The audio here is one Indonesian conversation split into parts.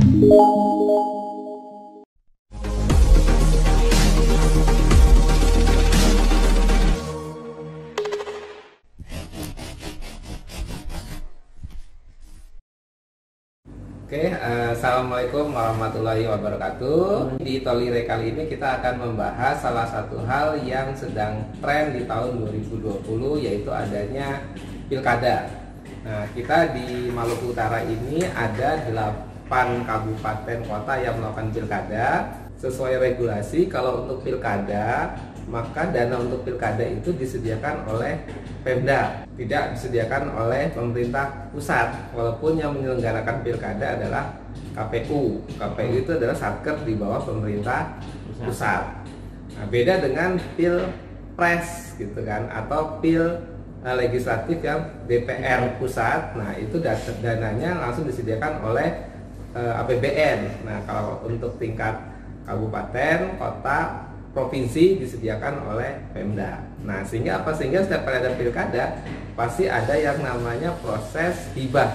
Oke, assalamualaikum warahmatullahi wabarakatuh. Di Tolire kali ini kita akan membahas salah satu hal yang sedang tren di tahun 2020, yaitu adanya pilkada. Nah, kita di Maluku Utara ini ada 8 kabupaten kota yang melakukan pilkada. Sesuai regulasi, kalau untuk pilkada, maka dana untuk pilkada itu disediakan oleh Pemda, tidak disediakan oleh pemerintah pusat. Walaupun yang menyelenggarakan pilkada adalah KPU. KPU itu adalah satker di bawah pemerintah pusat. Nah, beda dengan pilpres gitu kan, atau pil legislatif yang DPR pusat. Nah, itu dananya langsung disediakan oleh APBN. Nah, kalau untuk tingkat kabupaten, kota, provinsi disediakan oleh Pemda. Nah, sehingga apa? Sehingga setiap kali ada pilkada pasti ada yang namanya proses hibah.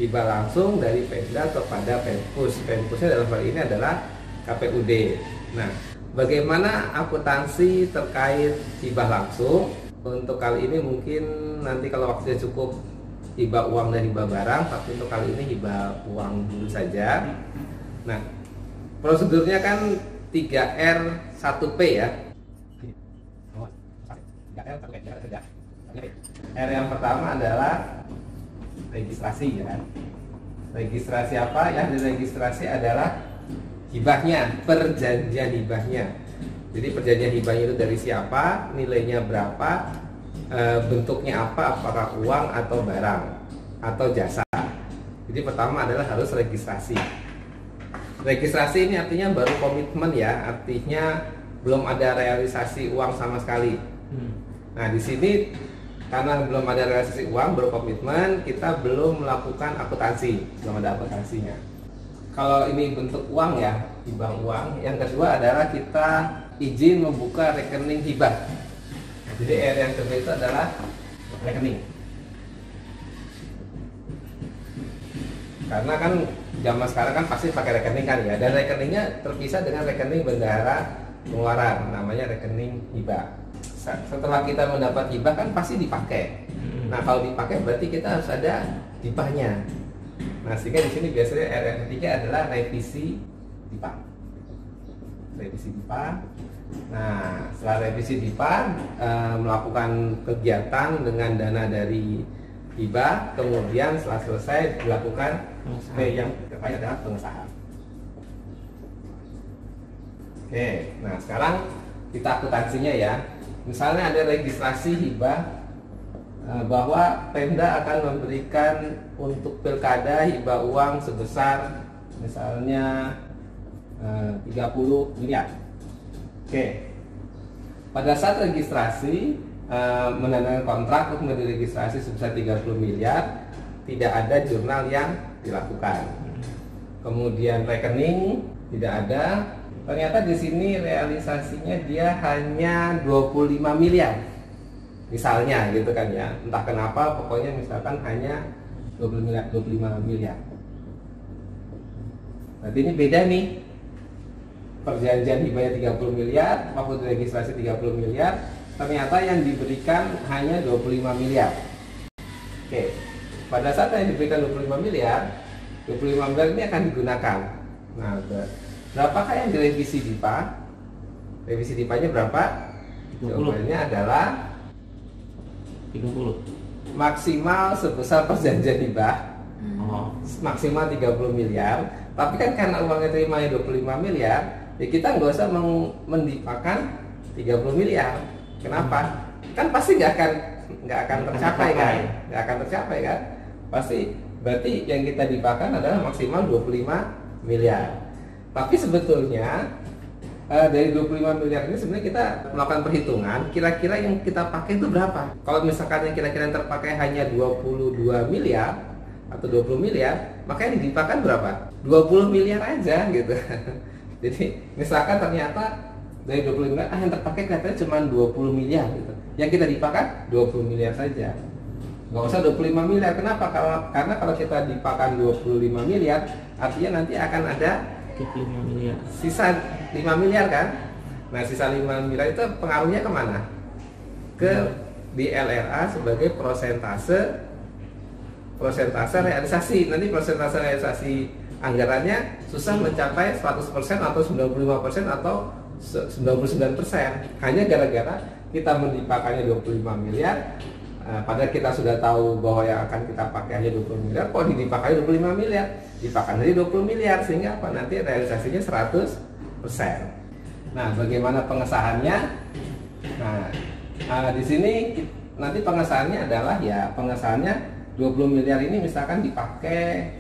Hibah langsung dari Pemda kepada Pempus. Pempusnya dalam hal ini adalah KPUD. Nah, bagaimana akuntansi terkait hibah langsung? Untuk kali ini mungkin nanti kalau waktunya cukup hibah uang dan hibah barang, tapi untuk kali ini hibah uang dulu saja. Nah, prosedurnya kan 3R 1P ya. R yang pertama adalah registrasi ya. Registrasi apa? Yang diregistrasi adalah hibahnya, perjanjian hibahnya. Jadi perjanjian hibahnya itu dari siapa, nilainya berapa, bentuknya apa, apakah uang atau barang atau jasa. Jadi pertama adalah harus registrasi. Registrasi ini artinya baru komitmen ya, artinya belum ada realisasi uang sama sekali. Nah, di sini karena belum ada realisasi uang, baru komitmen, kita belum melakukan akuntansi, belum ada akuntansinya. Kalau ini bentuk uang ya, hibah uang. Yang kedua adalah kita izin membuka rekening hibah. Jadi R yang kedua itu adalah rekening. Karena kan zaman sekarang kan pasti pakai rekening kan ya, dan rekeningnya terpisah dengan rekening bendahara pengeluaran, namanya rekening hibah. Setelah kita mendapat hibah kan pasti dipakai. Nah, kalau dipakai berarti kita harus ada hibahnya. Nah, sehingga di sini biasanya R yang ketiga adalah revisi hibah. Revisi hibah. Nah, setelah revisi hibah, melakukan kegiatan dengan dana dari hibah, kemudian setelah selesai dilakukan yang terakhir adalah pengesahan. Oke, nah sekarang kita akuntansinya ya. Misalnya ada registrasi hibah bahwa Pemda akan memberikan untuk pilkada hibah uang sebesar misalnya 30 miliar. Oke, pada saat registrasi menandatangani kontrak untuk diregistrasi sebesar 30 miliar, tidak ada jurnal yang dilakukan. Kemudian rekening tidak ada. Ternyata di sini realisasinya dia hanya 25 miliar. Misalnya gitu kan ya. Entah kenapa pokoknya misalkan hanya 25 miliar. Berarti ini beda nih. Perjanjian hibahnya 30 miliar, waktu diregistrasi 30 miliar, ternyata yang diberikan hanya 25 miliar. Oke. Pada saat yang diberikan 25 miliar, 25 miliar ini akan digunakan. Nah, berapakah yang direvisi DIPA? Revisi DIPA-nya berapa? Jawabannya adalah 30. Maksimal sebesar perjanjian hibah. Maksimal 30 miliar. Tapi kan karena uangnya terimanya 25 miliar, ya kita nggak usah mendipakan 30 miliar. Kenapa? Kan pasti nggak akan tercapai kan? Nggak akan tercapai kan? Pasti berarti yang kita dipakan adalah maksimal 25 miliar. Tapi sebetulnya dari 25 miliar ini sebenarnya kita melakukan perhitungan kira-kira yang kita pakai itu berapa. Kalau misalkan yang kira-kira yang terpakai hanya 22 miliar atau 20 miliar, maka yang dipakan berapa? 20 miliar aja gitu. Jadi misalkan ternyata dari 20 miliar yang terpakai kelihatannya cuma 20 miliar gitu. Yang kita dipakan 20 miliar saja. Nggak usah 25 miliar. Kenapa? Karena kalau kita dipakan 25 miliar, artinya nanti akan ada 5 miliar. sisa 5 miliar kan? Nah, sisa 5 miliar itu pengaruhnya kemana? Ke di LRA sebagai persentase realisasi. Nanti persentase realisasi anggarannya susah mencapai 100% atau 95% atau 99%. Hanya gara-gara kita mendipakannya 25 miliar, padahal kita sudah tahu bahwa yang akan kita pakai hanya 20 miliar, kok dipakai 25 miliar? Dipakai dari 20 miliar, sehingga apa? Nanti realisasinya 100%. Nah, bagaimana pengesahannya? Nah, di sini nanti pengesahannya adalah ya pengesahannya 20 miliar ini misalkan terpakai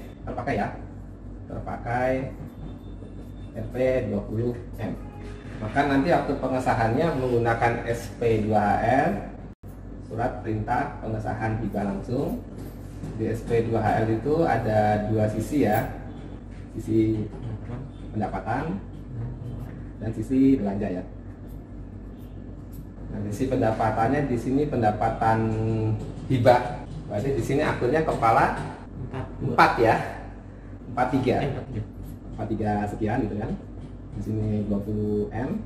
Rp 20M. Maka nanti waktu pengesahannya menggunakan SP2HL, surat perintah pengesahan hibah langsung. Di SP2HL itu ada dua sisi ya, sisi pendapatan dan sisi belanja ya. Nah, sisi pendapatannya di sini pendapatan hibah. Berarti di sini akunnya kepala 4 ya. 43 sekian gitu kan. Di sini 20M.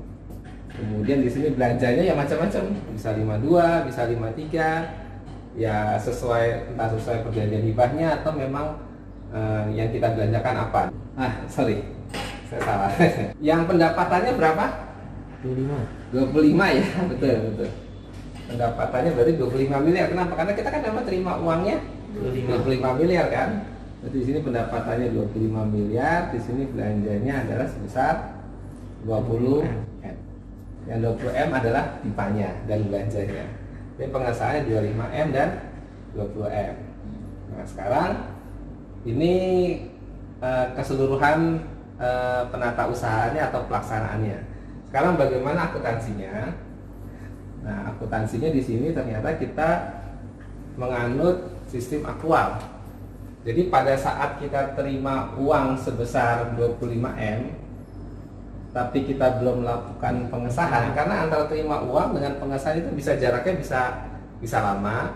Kemudian di sini belanjanya ya macam-macam. Bisa 52, bisa 53. Ya entah sesuai perjanjian hibahnya atau memang yang kita belanjakan apa. Sorry. Saya salah. Yang pendapatannya berapa? 25 ya, betul. Pendapatannya berarti 25 miliar. Kenapa? Karena kita kan memang terima uangnya 25 miliar kan. Jadi di sini pendapatannya 25 miliar, di sini belanjanya adalah sebesar 20M. Yang 20M adalah pipanya dan belanjanya. Ini pengesahannya 25M dan 20M. Nah, sekarang ini keseluruhan penata usahanya atau pelaksanaannya. Sekarang bagaimana akuntansinya? Nah, akuntansinya di sini ternyata kita menganut sistem aktual. Jadi pada saat kita terima uang sebesar 25M, tapi kita belum melakukan pengesahan, karena antara terima uang dengan pengesahan itu jaraknya bisa lama.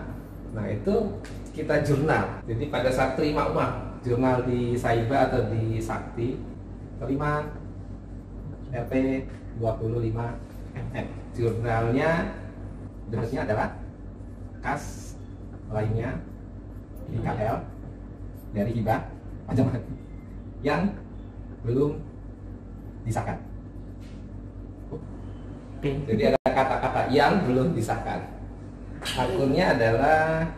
Nah, itu kita jurnal. Jadi pada saat terima uang, jurnal di Saiba atau di Sakti, terima Rp 25M. Jurnalnya bentuknya adalah kas lainnya IKL dari hibah pajak yang belum disahkan. Jadi ada kata-kata yang belum disahkan. Akunnya adalah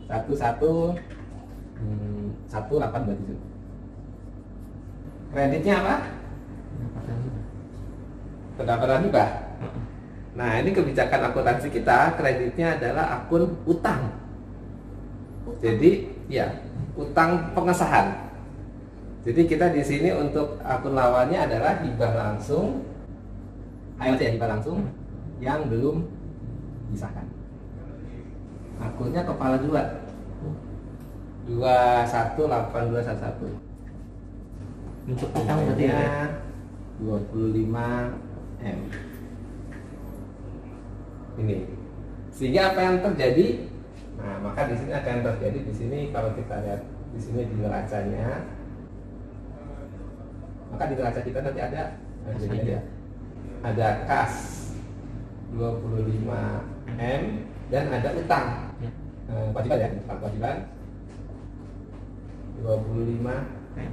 11827. Kreditnya apa? Pendapatan hibah. Nah, ini kebijakan akuntansi kita, kreditnya adalah akun utang. Jadi, ya, utang pengesahan. Jadi kita di sini untuk akun lawannya adalah hibah langsung, hibah langsung yang belum disahkan. Akunnya kepala 218211. Untuk utang berarti ya 25M. Ini. Sehingga apa yang terjadi? Nah, maka di sini akan terjadi di sini kalau kita lihat di sini di neracanya. Maka di neraca kita nanti ada kas 25M dan ada utang. Kewajiban ya, kewajiban 25M.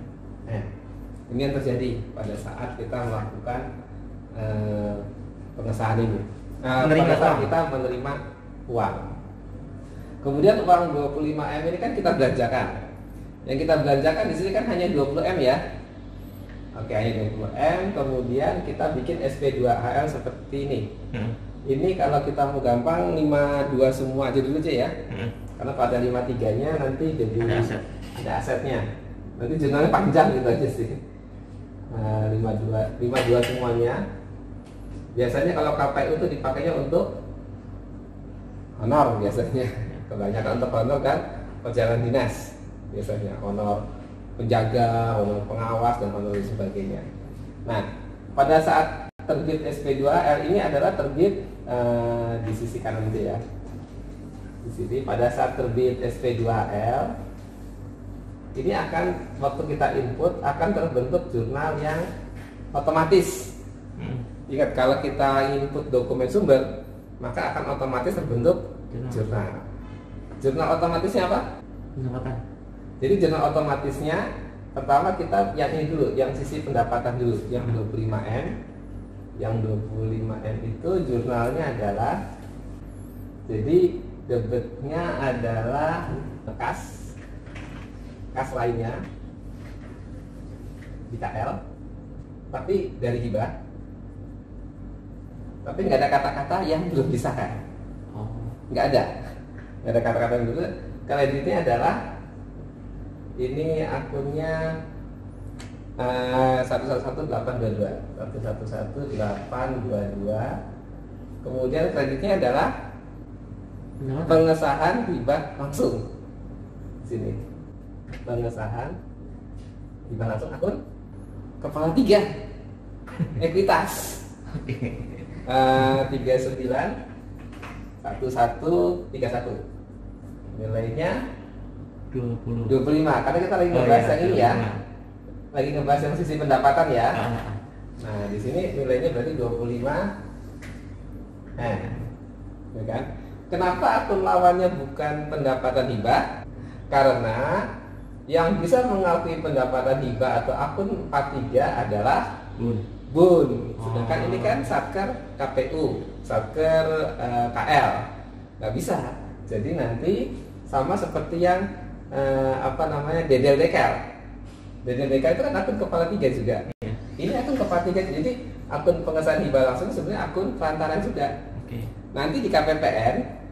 Ini yang terjadi pada saat kita melakukan pengesahan ini. Pada saat kita menerima uang. Kemudian uang 25M ini kan kita belanjakan. Yang kita belanjakan di sini kan hanya 20M ya. Oke, hanya 20M. Kemudian kita bikin SP2HL seperti ini. Ini kalau kita mau gampang 52 semua aja dulu aja ya. Karena pada 53-nya nanti jadi ada asetnya. Nanti jurnalnya panjang gitu aja sih. 52 semuanya. Biasanya kalau KPU itu dipakainya untuk honor biasanya. Kebanyakan untuk honor kan perjalanan dinas. Biasanya honor penjaga, honor pengawas dan honor sebagainya. Nah, pada saat terbit SP2HL ini adalah terbit di sisi kanan itu ya. Di sini pada saat terbit SP2HL, ini akan waktu kita input akan terbentuk jurnal yang otomatis. Ingat, kalau kita input dokumen sumber, maka akan otomatis terbentuk jurnal. Jurnal otomatisnya apa? Pendapatan. Jadi jurnal otomatisnya pertama kita yang ini dulu, yang sisi pendapatan dulu, yang 25M. Yang 25M itu jurnalnya adalah, jadi debitnya adalah kas lainnya di KL, tapi dari hibah, tapi nggak ada kata-kata yang belum disahkan. Nggak ada kata-kata yang belum. Kreditnya adalah ini akunnya 111822. Kemudian kreditnya adalah pengesahan hibah langsung. Sini pengesahan hibah langsung akun kepala 3 ekuitas 391131 nilainya 25, karena kita lagi ngebahas yang ini ya, lagi ngebahas yang sisi pendapatan ya. Nah di sini nilainya berarti 25. Ya kan? Kenapa akun lawannya bukan pendapatan hibah? Karena yang bisa mengakui pendapatan hibah atau akun 43 adalah Bun. Sedangkan ini kan satker KPU, satker KL, nggak bisa. Jadi nanti sama seperti yang Dedel Dekel. Dedel Dekel itu kan akun kepala 3 juga. Ini akun kepala 3, jadi akun pengesahan hibah langsung sebenarnya akun perantaran juga. Nanti di KPPN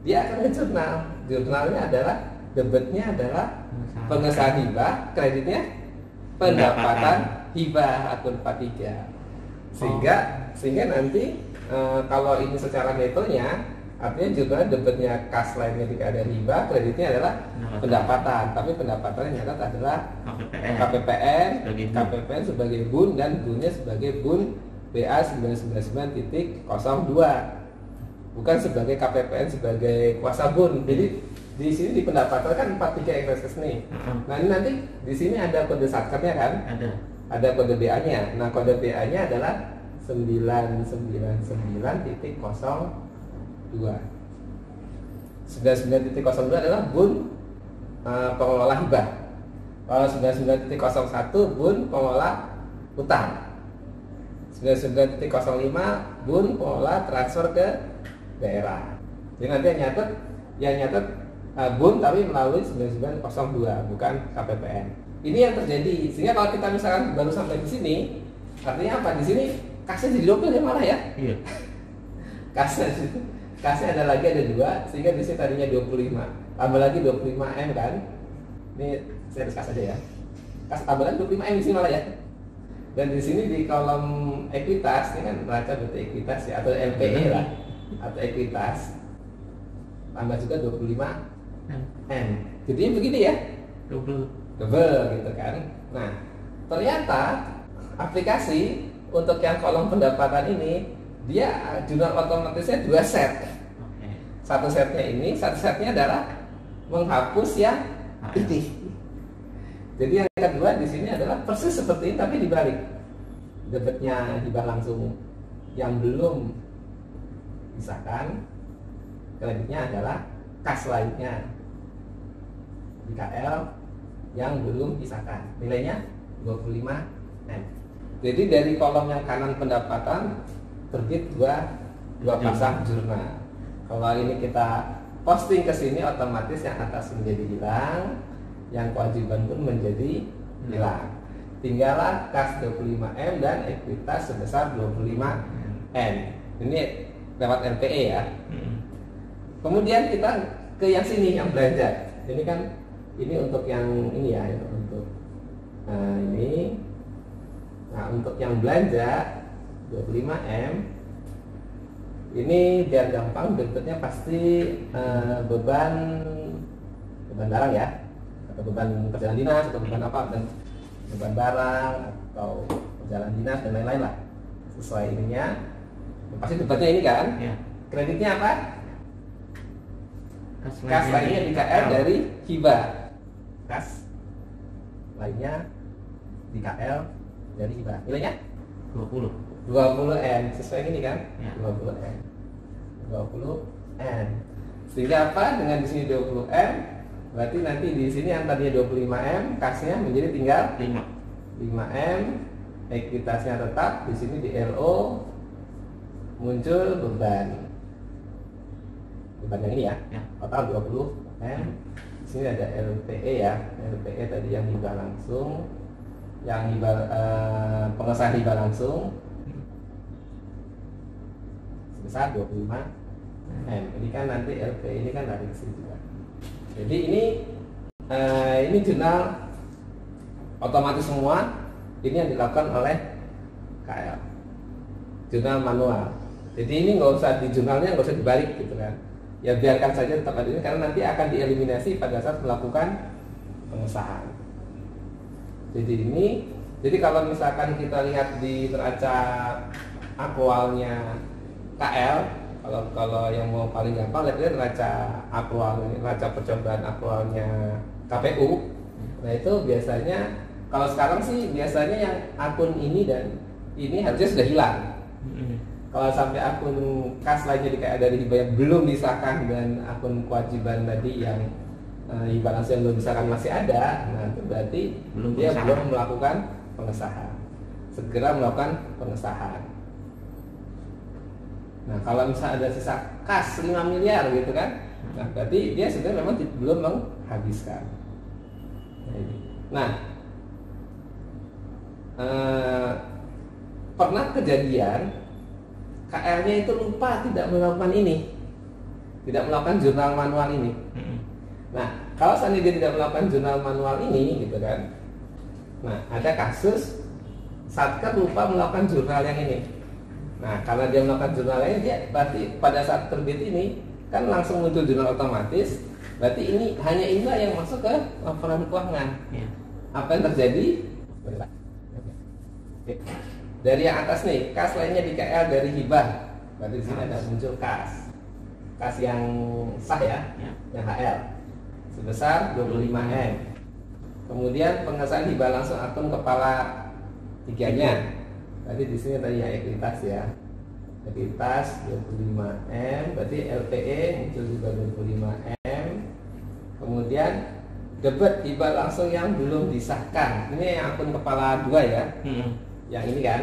dia akan ngejurnal. Jurnalnya adalah debitnya adalah pengesahan hibah, kreditnya pendapatan hibah akun 43. Sehingga nanti kalau ini secara netonya, artinya juga debitnya kas lainnya tidak ada hibah, kreditnya adalah pendapatan. Tapi pendapatannya nyata adalah KPPN sebagai bun dan bunnya sebagai bun BA 999.02, bukan sebagai KPPN sebagai kuasa bun. Jadi di sini di pendapatan kan 43 ekses nih. Nah ini nanti di sini ada kode satkernya kan? Ada kode BA-nya. Nah kode BA-nya adalah 999.02. 99.02 adalah bun pengelola hibah. Kalau 99.01 bun pengelola utang. 99.05 bun pengelola transfer ke daerah. Jadi nanti yang nyatet bun tapi melalui 9902 bukan KPPN. Ini yang terjadi. Sehingga kalau kita misalkan baru sampai di sini, artinya apa? Di sini kasnya jadi double ya malah ya. Iya. Kasnya ada lagi, ada 2, sehingga di sini tadinya 25, tambah lagi 25M kan. Ini saya tulis kas aja ya. Kas tambah lagi 25M di sini malah ya. Dan di sini di kolom ekuitas, ini kan neraca berarti ekuitas ya, atau LPE lah, atau ekuitas. Tambah juga 25M. Jadinya begini ya. Double gitu kan. Nah, ternyata aplikasi untuk yang kolom pendapatan ini dia jurnal otomatisnya 2 set. Satu setnya ini, satu setnya adalah menghapus yang ini. Jadi yang kedua di sini adalah persis seperti ini tapi dibalik. Debitnya hibah langsung yang belum disahkan, kreditnya adalah kas lainnya di KL yang belum disahkan. Nilainya 25M. Jadi dari kolom yang kanan pendapatan terbit dua pasang jurnal. Kalau ini kita posting ke sini, otomatis yang atas menjadi hilang, yang kewajiban pun menjadi hilang. Tinggallah kas 25M dan ekuitas sebesar 25M. Ini lewat LPE ya. Kemudian kita ke yang sini, yang belanja. Ini kan ini untuk yang ini ya, untuk ini. Nah, untuk yang belanja 25M ini biar gampang, debitnya pasti beban barang ya, atau beban perjalanan dinas, atau beban apa, dan beban barang atau perjalanan dinas dan lain-lain lah, sesuai ininya. Pasti debitnya ini kan. Kreditnya apa? Kas lainnya di KL dari hibah. Kas lainnya di KL dari hibah. Nilainya 20. 20 M. Sesuai ini kan? Ya. 20 M. 20 M. Sehingga apa? Dengan di sini 20 M, berarti nanti di sini yang tadinya 25 M, kasnya menjadi tinggal 5 M. Ekuitasnya tetap. Di sini di LO muncul beban. Beban yang ini ya. Total 20 M. Di sini ada LPE ya. LPE tadi yang hibah langsung, yang hibah pengesahan hibah langsung sebesar 25 M. Ini kan nanti LPE ini kan dari sini juga. Jadi ini jurnal otomatis semua. Ini yang dilakukan oleh KL, jurnal manual. Jadi ini nggak usah di jurnalnya, nggak usah dibalik gitu kan. Ya biarkan saja tetap ada ini karena nanti akan dieliminasi pada saat melakukan pengesahan. Jadi kalau misalkan kita lihat di neraca aktualnya KL, kalau yang mau paling gampang lihat neraca aktual, neraca percobaan aktualnya KPU. Nah itu biasanya kalau sekarang sih biasanya yang akun ini dan ini harusnya sudah hilang. Kalau sampai akun kas lainnya di KL dari hibah yang belum disahkan dan akun kewajiban tadi yang hibah langsung yang belum disahkan masih ada, nah itu berarti dia belum melakukan pengesahan. Segera melakukan pengesahan. Nah kalau misalnya ada sisa kas 5 miliar gitu kan, nah berarti dia sudah memang belum menghabiskan. Nah pernah kejadian KL-nya itu lupa tidak melakukan ini, tidak melakukan jurnal manual ini. Nah kalau seandainya dia tidak melakukan jurnal manual ini gitu kan, nah ada kasus Satker lupa melakukan jurnal yang ini. Nah karena dia melakukan jurnal ini, dia berarti pada saat terbit ini kan langsung muncul jurnal otomatis. Berarti ini hanya inilah yang masuk ke laporan keuangan. Apa yang terjadi? Dari yang atas nih, kas lainnya di KL dari hibah. Berarti di sini ada muncul kas yang sah ya, yang HL sebesar 25 M. Kemudian pengesahan hibah langsung akun kepala tiganya. Berarti di sini tadi yang ekuitas ya, ekuitas 25 M. Berarti LPE muncul juga 25 M. Kemudian debit hibah langsung yang belum disahkan. Ini yang akun kepala 2 ya. Yang ini kan,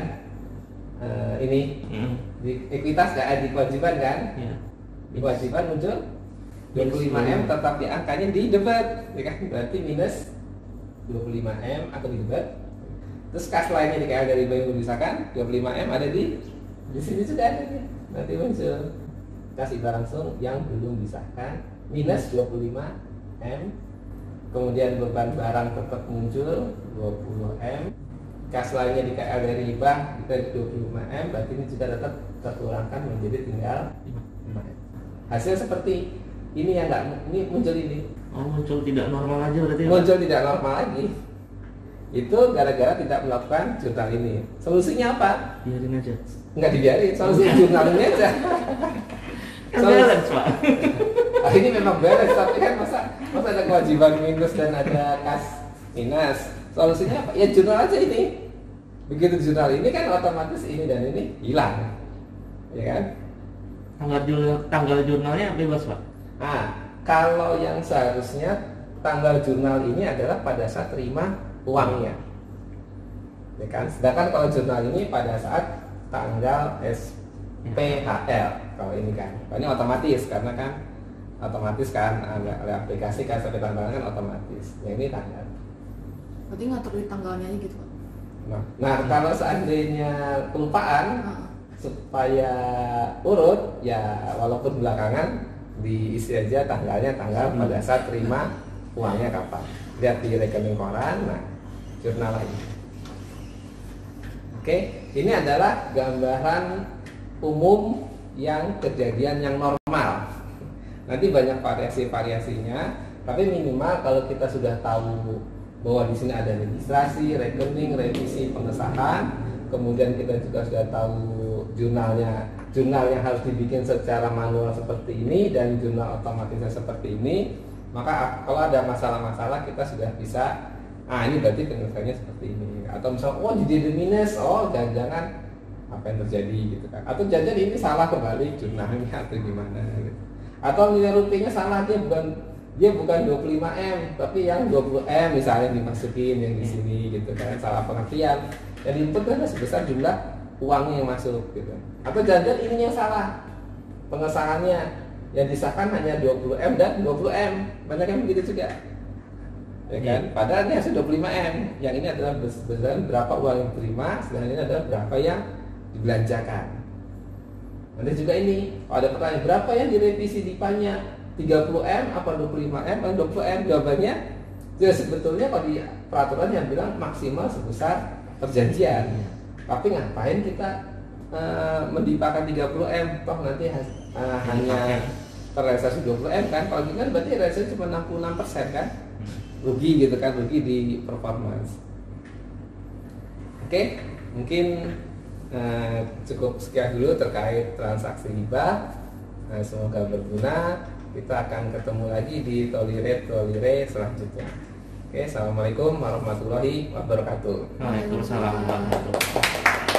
ini di ekuitas nggak ada di kewajiban kan? Di kewajiban muncul 25 M, tetapi angkanya di debit, ya kan? Berarti minus 25 M atau di debit. Terus kas lainnya di KL dari belum disahkan 25 M ada di sini juga ada nih. Nanti muncul kas hibah langsung yang belum disahkan minus 25 M. Kemudian beban barang tetap muncul 20 M. Kas lainnya di KL dari hibah kita 25 M, berarti ini juga tetap terkurangkan menjadi tinggal 5 M. Hasil seperti ini yang ini muncul ini. Muncul tidak normal aja berarti. Muncul tidak normal lagi. Itu gara-gara tidak melakukan jurnal ini. Solusinya apa? Biarin aja. Enggak dibiarin, solusi jurnal ini aja. Balance, Pak. Ini memang balance, tapi kan masa ada kewajiban minus dan ada kas minus. Solusinya apa? Ya jurnal aja ini. Begitu jurnal ini kan otomatis ini dan ini hilang, ya kan? Tanggal jurnalnya bebas, Pak. Nah, kalau yang seharusnya tanggal jurnal ini adalah pada saat terima uangnya, ya kan? Sedangkan kalau jurnal ini pada saat tanggal SPHL, kalau ini kan, ini otomatis karena kan otomatis kan ada aplikasi kan sampai tanggalnya kan otomatis. Ya ini tanggal. Berarti ngatur di tanggalnya aja gitu, Pak. Nah kalau seandainya kelupaan supaya urut ya walaupun belakangan diisi aja tanggalnya pada saat terima uangnya kapan. Lihat di rekening koran, nah jurnal lagi. Oke, ini adalah gambaran umum yang kejadian yang normal. Nanti banyak variasi-variasinya, tapi minimal kalau kita sudah tahu bahwa di sini ada registrasi, rekening, revisi, pengesahan, kemudian kita juga sudah tahu jurnalnya jurnal yang harus dibikin secara manual seperti ini dan jurnal otomatisnya seperti ini, maka kalau ada masalah-masalah kita sudah bisa, ini berarti penyelesaiannya seperti ini. Atau misalnya, oh di minus, oh jangan-jangan apa yang terjadi gitu kan. Atau jangan ini salah kembali jurnalnya atau gimana gitu. Atau nilai rupiahnya salah, dia bukan 25M tapi yang 20M misalnya dimasukin yang di sini gitu kan, salah pengertian. Yang diinput kan sebesar jumlah uangnya yang masuk gitu. Atau jangan ininya salah, pengesahannya yang disahkan hanya 20M dan 20M, banyak yang begitu juga ya kan. Padahal ini hasil 25M, yang ini adalah besar berapa uang yang diterima, sedangkan ini adalah berapa yang dibelanjakan. Nanti juga ini ada pertanyaan, berapa yang direvisi DIPA-nya, 30M apa 25M atau 20M? Jawabannya ya sebetulnya kalau di peraturan yang bilang maksimal sebesar perjanjian. Tapi ngapain kita mendipakan 30M, toh nanti hanya terrealisasi 20M kan. Kalau gitu kan berarti realisasi cuma 66% kan, rugi gitu kan, rugi di performance. Oke, mungkin cukup sekian dulu terkait transaksi riba. Semoga berguna. Kita akan ketemu lagi di Tolire selanjutnya. Oke, assalamualaikum warahmatullahi wabarakatuh. Waalaikumsalam warahmatullahi wabarakatuh.